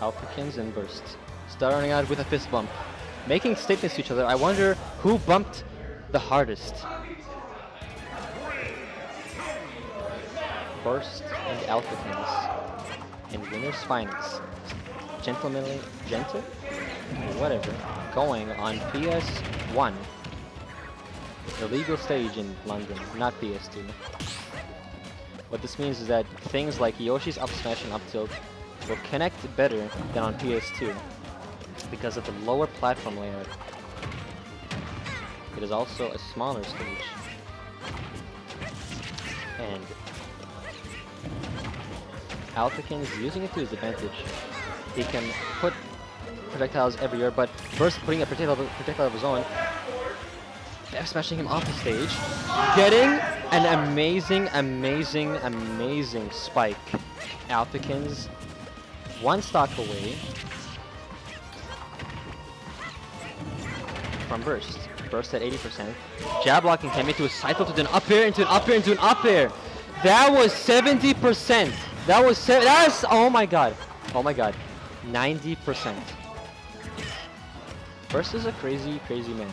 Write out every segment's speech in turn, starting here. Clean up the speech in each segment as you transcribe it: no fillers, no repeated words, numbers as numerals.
Alphicans and Burst. Starting out with a fist bump. Making statements to each other. I wonder who bumped the hardest. Burst and Alphicans. In winner's finals. Gentlemanly, gentle? Whatever. Going on PS1. The legal stage in London, not PS2. What this means is that things like Yoshi's up smash and up tilt will connect better than on PS2 because of the lower platform layout. It is also a smaller stage. And Alphicans using it to his advantage. He can put projectiles everywhere, but first putting a projectile of his own, F smashing him off the stage, getting an amazing spike. Alphicans one stock away from Burst. Burst at 80%. Jab blocking him into a side tilt, into an up air, into an up air, into an up air. That was 70%. That's oh my god. 90%. Burst is a crazy man.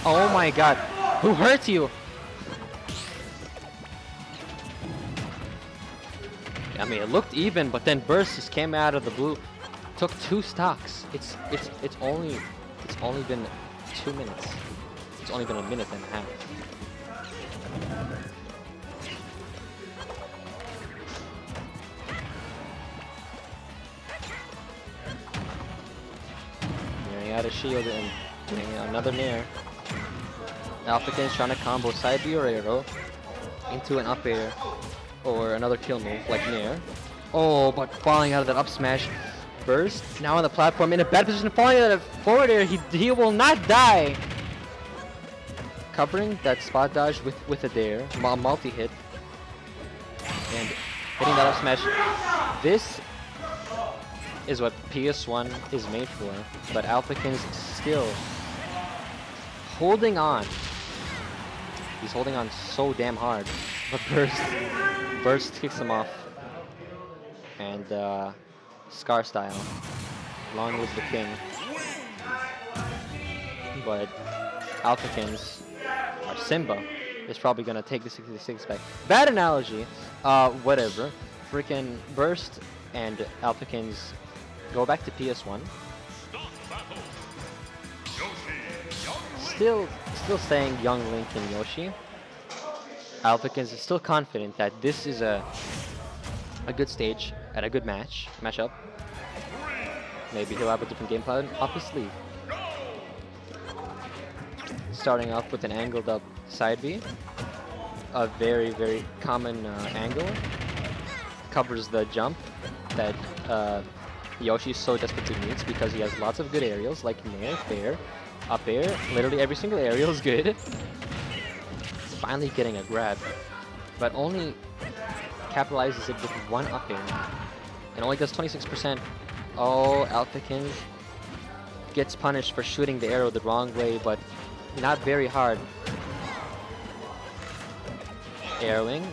Oh my god. Who hurt you? I mean, it looked even, but then Burst just came out of the blue. Took 2 stocks. It's only been 2 minutes. It's only been a minute and a half. Nearing out a shield and doing another nair. Alphicans trying to combo side B or arrow into an up air or another kill move like nair. Oh, but falling out of that up smash. Burst now on the platform in a bad position, falling out of forward air. He will not die. Covering that spot dodge with a dare, multi hit, and hitting that up smash. This is what PS1 is made for, but Alphicans still holding on. He's holding on so damn hard, but Burst kicks him off, and Scar style, long live the king. But Alphicans, or Simba, is probably gonna take the 66 back. Bad analogy, whatever. Freaking Burst and Alphicans go back to PS1. Still saying young Link and Yoshi. Alphicans is still confident that this is a good stage at a good matchup. Maybe he'll have a different game plan up his sleeve. Starting off with an angled up side B, a very common angle. Covers the jump that Yoshi so desperately needs because he has lots of good aerials like nair, fair, up air. Literally every single aerial is good. Finally getting a grab, but only capitalizes it with one up air and only does 26%. Oh, Alphicans gets punished for shooting the arrow the wrong way, but not very hard. Arrowing,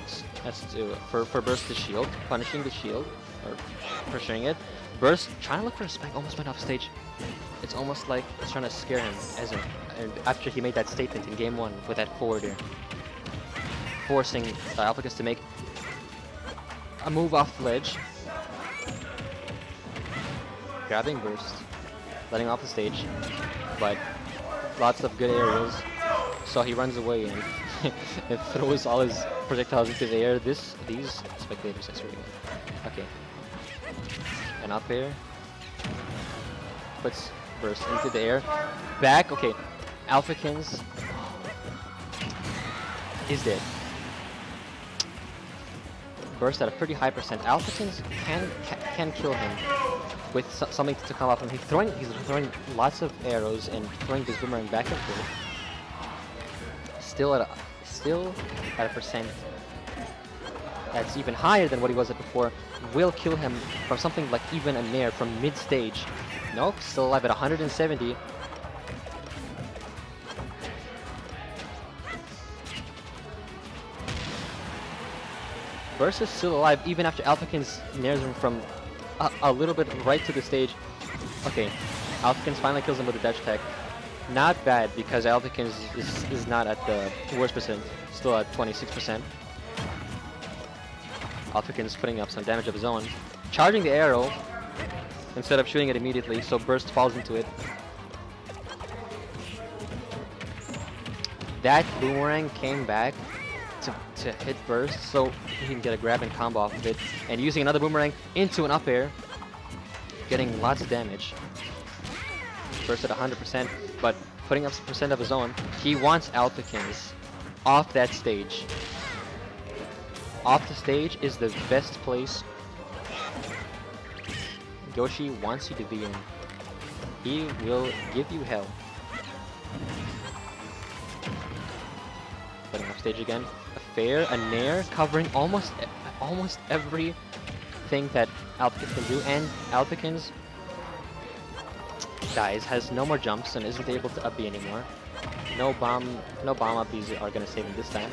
that's for Burst the shield, punishing the shield, or pressuring it. Burst trying to look for a spike, almost went off stage. It's almost like it's trying to scare him after he made that statement in game 1 with that forward air. Forcing Alphicans to make a move off the ledge. Grabbing Burst, letting off the stage, but lots of good aerials. So he runs away and, and throws all his projectiles into the air. These spectators, I swear to God. Okay. An up air. Puts Burst into the air. Back. Okay. Alphicans is dead. Burst at a pretty high percent. Alphicans can kill him with something to come off him. He's throwing lots of arrows and throwing this boomerang back and forth. Still at a percent that's even higher than what he was at before. Will kill him from something like even a nair from mid stage. Nope, still alive at 170. Burst is still alive even after Alphicans nares him from a little bit right to the stage. Okay, Alphicans finally kills him with a dash attack. Not bad because Alphicans is not at the worst percent, still at 26%. Alphicans putting up some damage of his own. Charging the arrow instead of shooting it immediately, so Burst falls into it. That boomerang came back to hit Burst, so he can get a grab and combo off of it. And using another boomerang into an up air, getting lots of damage. Burst at 100%, but putting up some percent of his own. He wants Alphicans off that stage. Off the stage is the best place Yoshi wants you to be in. He will give you hell. Putting off stage again. A fair, a nair, covering almost everything that Alphicans can do, and Alphicans dies, has no more jumps, and isn't able to up B anymore. No bomb up Bs are gonna save him this time.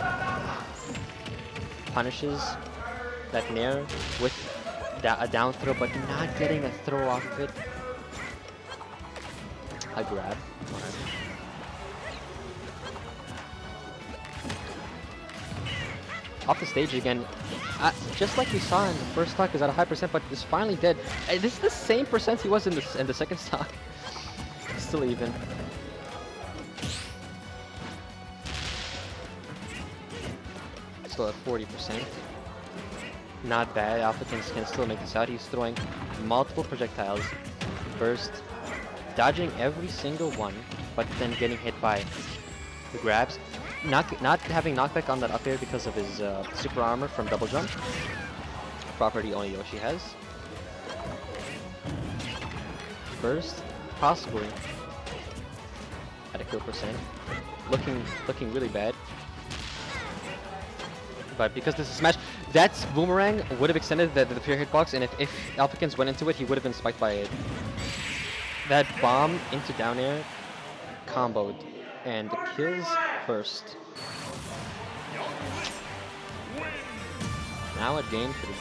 Punishes that nair with a down throw, but not getting a throw off of it. A grab. Off the stage again, just like we saw in the first stock, is at a high percent, but is finally dead. This is the same percent he was in the second stock. Still even. Still at 40%. Not bad. Alphicans can still make this out. He's throwing multiple projectiles. Burst, dodging every single one, but then getting hit by the grabs. Not having knockback on that up air because of his super armor from double jump. Property only Yoshi has. Burst, possibly at a kill percent. Looking really bad. But because this is Smash, that boomerang would have extended the pure hitbox, and if Alphicans went into it, he would have been spiked by it. That bomb into down air comboed and kills Burst. Now at game 3.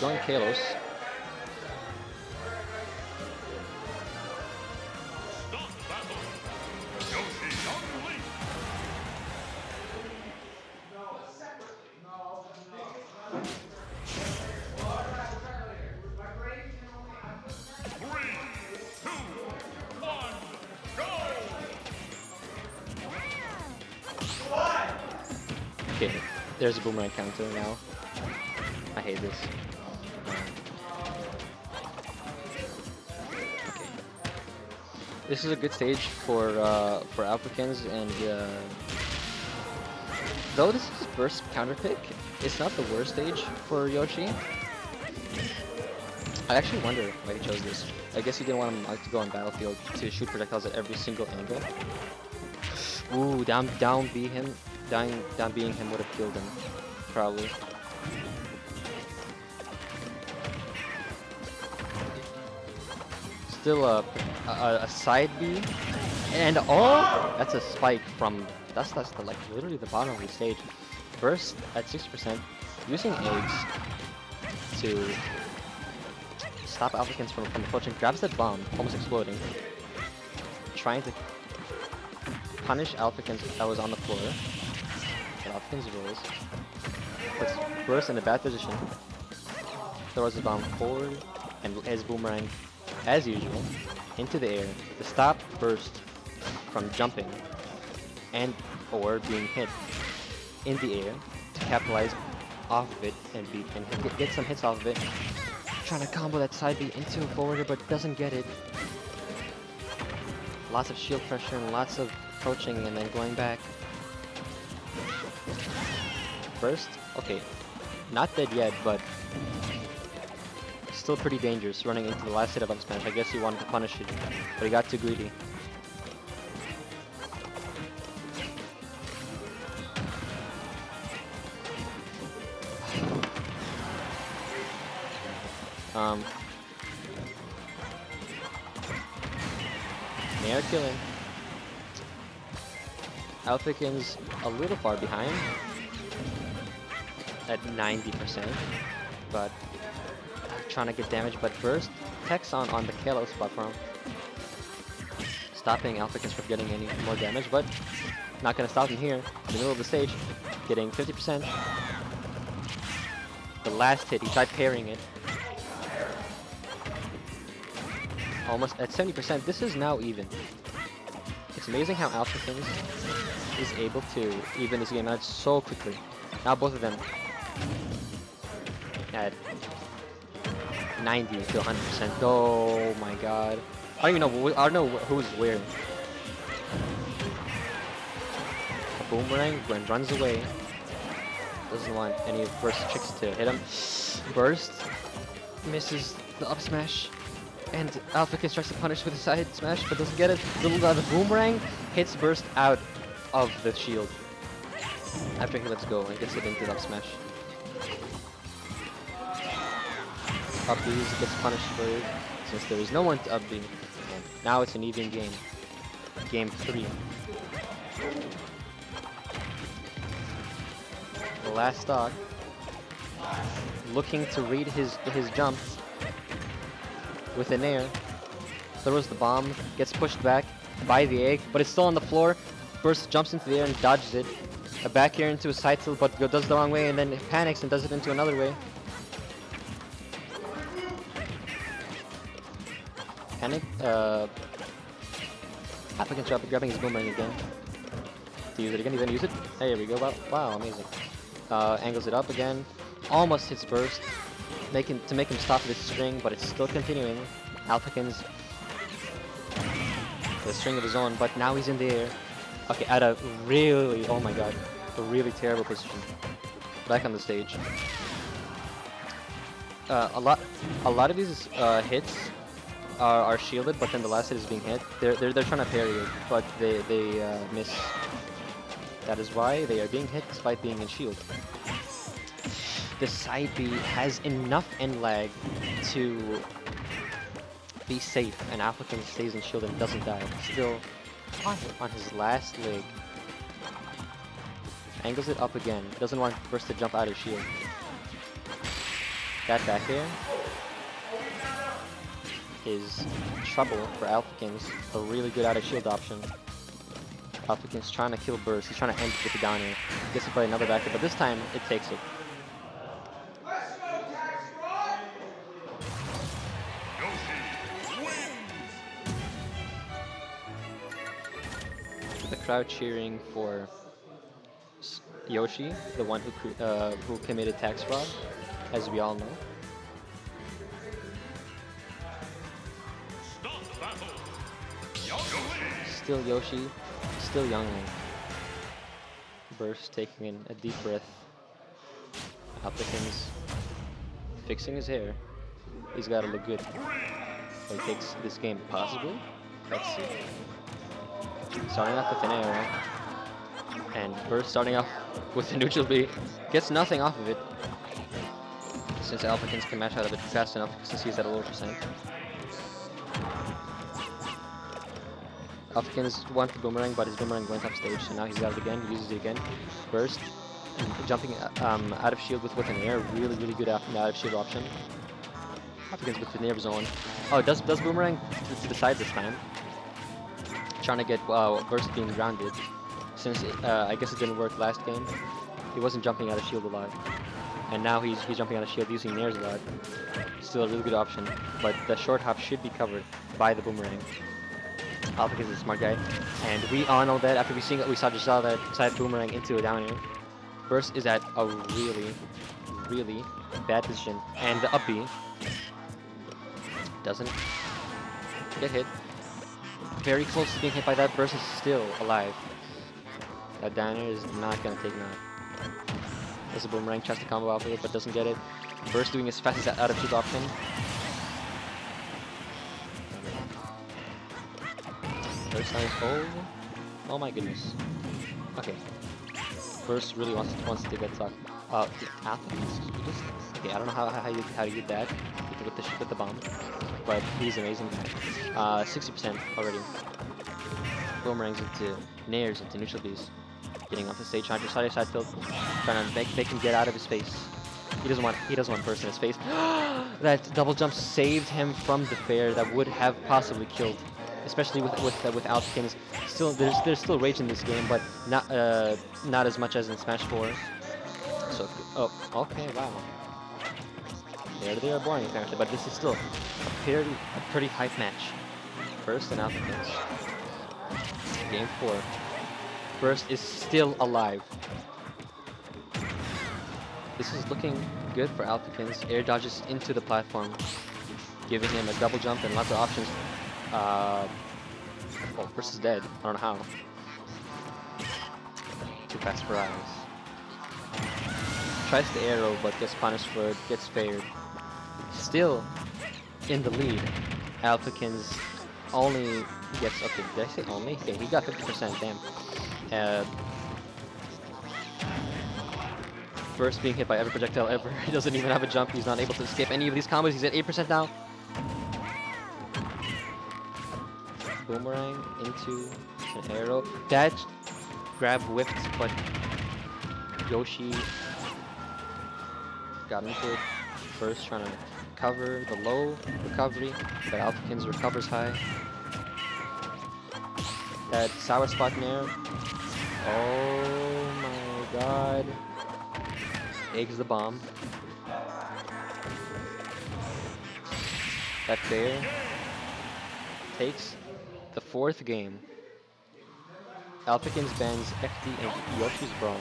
Going Kalos. Okay, there's a boomerang counter now. I hate this. Okay. This is a good stage for Alphicans, and though this is Burst counter pick, it's not the worst stage for Yoshi. I actually wonder why he chose this. I guess he didn't want him to go on Battlefield to shoot projectiles at every single angle. Ooh, down B him. Down being him would have killed him, probably. Still a side B, and oh, that's a spike from that's the like literally the bottom of the stage. Burst at 6%, using eggs to stop Alphicans from approaching. Grabs that bomb, almost exploding, trying to punish Alphicans that was on the floor. Alphicans rolls, puts Burst in a bad position, throws his bomb forward, and his boomerang, as usual, into the air to stop Burst from jumping and or being hit in the air to capitalize off of it and get some hits off of it. Trying to combo that side B into a forwarder, but doesn't get it. Lots of shield pressure and lots of approaching and then going back. Burst, okay, not dead yet, but still pretty dangerous running into the last hit of up smash. I guess he wanted to punish it, but he got too greedy. Nair killing. Alphicans a little far behind at 90%, but trying to get damage, but burst Hex on the Kalos platform, stopping Alphicans from getting any more damage, but not going to stop him here in the middle of the stage, getting 50%. The last hit, he tried parrying it. Almost at 70%. This is now even. It's amazing how Alphicans is able to even this game out so quickly. Now both of them at 90 to 100%. Oh my god. I don't know who's where. A boomerang and runs away. Doesn't want any of Burst's tricks to hit him. Burst misses the up smash. And Alphicans tries to punish with a side smash, but doesn't get it. The boomerang hits Burst out of the shield after he lets go and gets it into the up smash. Up B's gets punished for it since there is no one to up B. And now it's an even game. Game 3. The last stock looking to read his jumps with an air. Throws the bomb, gets pushed back by the egg, but it's still on the floor. Burst jumps into the air and dodges it. A back air into a side tilt, but does the wrong way and then panics and does it into another way. Panic. Alphicans grabbing his boomerang again. To use it again, he's gonna use it. There we go. Wow, amazing. Angles it up again. Almost hits Burst. To make him stop this string, but it's still continuing. Alphicans the string of his own, but now he's in the air. Okay, at a really, oh my god, a really terrible position. Back on the stage. A lot of these hits are shielded, but then the last hit is being hit. They're trying to parry it, but they miss. That is why they are being hit despite being in shield. The side B has enough end lag to be safe, and Alphicans stays in shield and doesn't die. Still on his last leg. Angles it up again. Doesn't want Burst to jump out of shield. That back air is trouble for Alphicans. A really good out of shield option. Alphicans trying to kill Burst. He's trying to end it with the down air. Gets to play another back air, but this time it takes it. The crowd cheering for Yoshi, the one who committed tax fraud, as we all know. Still Yoshi, still Youngling. Burst taking in a deep breath. Alphicans fixing his hair. He's got to look good. So he takes this game possibly. Let's see. Starting off with an air, and Burst starting off with a neutral B. Gets nothing off of it, since Alphicans can mash out of it fast enough since he's at a lower percent. Alphicans want the boomerang, but his boomerang went off stage, so now he's got it again, uses it again. Burst, jumping out of shield with an air, really good out of shield option. Alphicans with the near zone. Oh, does boomerang to the side this time. Trying to get Burst being grounded, since I guess it didn't work last game. He wasn't jumping out of shield a lot, and now he's jumping out of shield using nairs a lot. Still a really good option, but the short hop should be covered by the boomerang. Alphicans is a smart guy, and we all know that after we just saw that side boomerang into a down air. Burst is at a really bad position, and the up B doesn't get hit. Very close to being hit by that. Burst is still alive. That down air is not going to take now. There's a boomerang, tries to combo off of it, but doesn't get it. Burst doing his fastest out of shield option. Burst on his hold. Oh my goodness. Okay. Burst really wants to get stuck. Okay, I don't know how you did that. You with the bomb, but he's amazing guy. 60% already. Boomerangs into nairs into neutral Bs. Getting off the stage, trying to side tilt, trying to make him get out of his face. He doesn't want burst in his face. That double jump saved him from the fair that would have possibly killed, especially with Alphicans. Still, there's still rage in this game, but not as much as in Smash 4. So, oh, okay, wow. They are boring apparently, but this is still a pretty hype match. Burst and Alphicans. Game 4. Burst is still alive. This is looking good for Alphicans. Air dodges into the platform, giving him a double jump and lots of options. Oh, Burst is dead. I don't know how. Too fast for eyes. Tries the arrow, but gets punished for it. Gets fared. Still in the lead. Alphicans only gets, okay, did I say only? Okay, he got 50%, damn. Burst being hit by every projectile ever. He doesn't even have a jump. He's not able to escape any of these combos. He's at 8% now. Boomerang into an arrow. That grab whipped, but Yoshi got into it. Burst trying to cover the low recovery, but Alphicans recovers high. That sour spot nair. Oh my god. Eggs the bomb. That fair takes the 4th game. Alphicans bans FD and Yoshi's Brawl.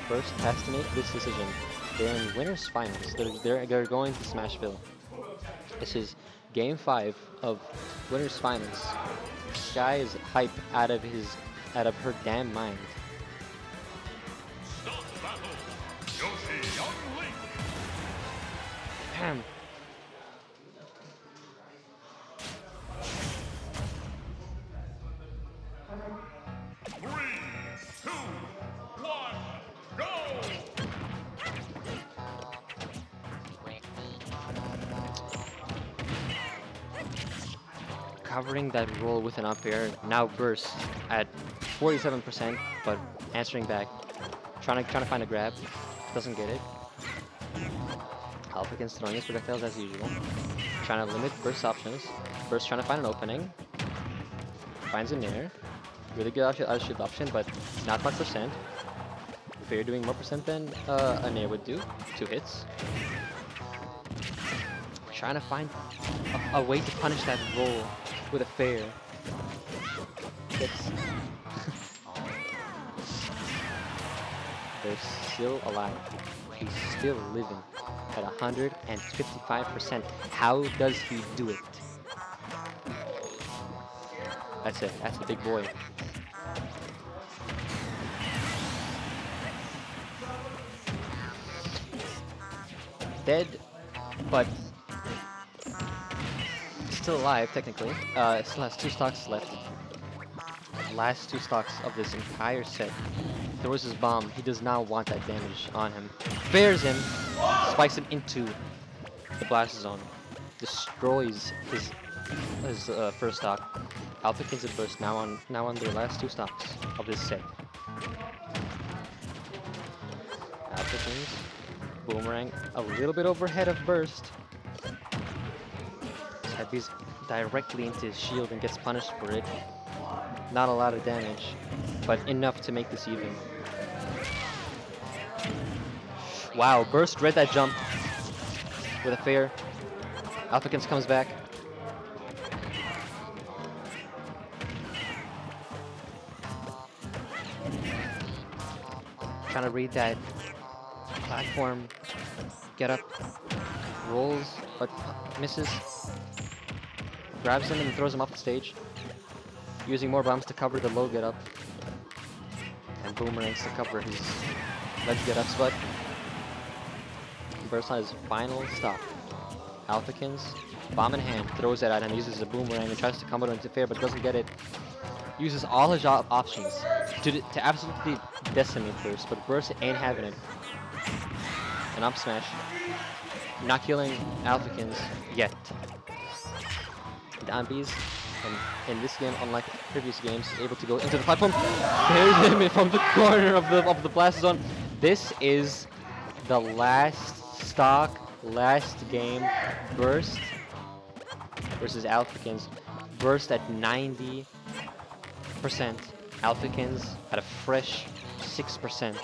First has to make this decision. They're in winners finals. They're going to Smashville. This is game 5 of winners finals. This guy is hype out of her damn mind. Damn. Covering that roll with an up air, now Burst at 47%, but answering back, trying to find a grab, doesn't get it. Alphicans throwing his projectiles as usual, trying to limit Burst options. Burst trying to find an opening, finds a nair, really good out of shield option, but not much percent. Fair doing more percent than a nair would do, 2 hits. Trying to find a way to punish that roll with a fair. They're still alive. He's still living at 155%. How does he do it? That's it. That's the big boy. Dead, but still alive, technically. Still has 2 stocks left. Last 2 stocks of this entire set. Throws his bomb. He does not want that damage on him. Bears him, spikes him into the blast zone. Destroys his first stock. Alphicans and Burst now on their last 2 stocks of this set. Alphicans, Boomerang, a little bit overhead of Burst. He's directly into his shield and gets punished for it. Not a lot of damage, but enough to make this even. Wow, Burst read that jump with a fair. Alphicans comes back. Trying to read that platform, get up, rolls, but misses. Grabs him and throws him off the stage, using more bombs to cover the low get up, and boomerangs to cover his ledge get ups, but Burst on his final stop. Alphicans, bomb in hand, throws it at him, uses a boomerang and tries to combo into fair, but doesn't get it. Uses all his options to absolutely decimate Burst, but Burst ain't having it. An up smash. not killing Alphicans yet. Down B's, and in this game, unlike previous games, able to go into the platform. There's him from the corner of the blast zone. This is the last stock, last game burst versus Alphicans. Burst at 90%. Alphicans at a fresh 6%.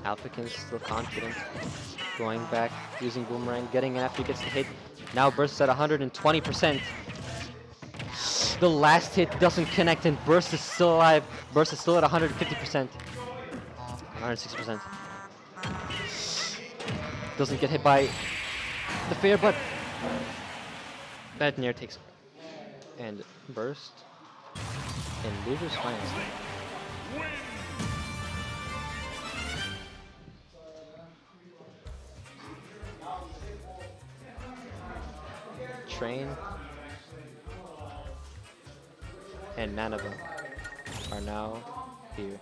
Alphicans still confident. Going back, using Boomerang, getting it after he gets the hit. Now Burst at 120%. The last hit doesn't connect and Burst is still alive. Burst is still at 150%. 160%. Doesn't get hit by the fair, but that near takes it. And Burst in losers finals. Train and Manaba are now here.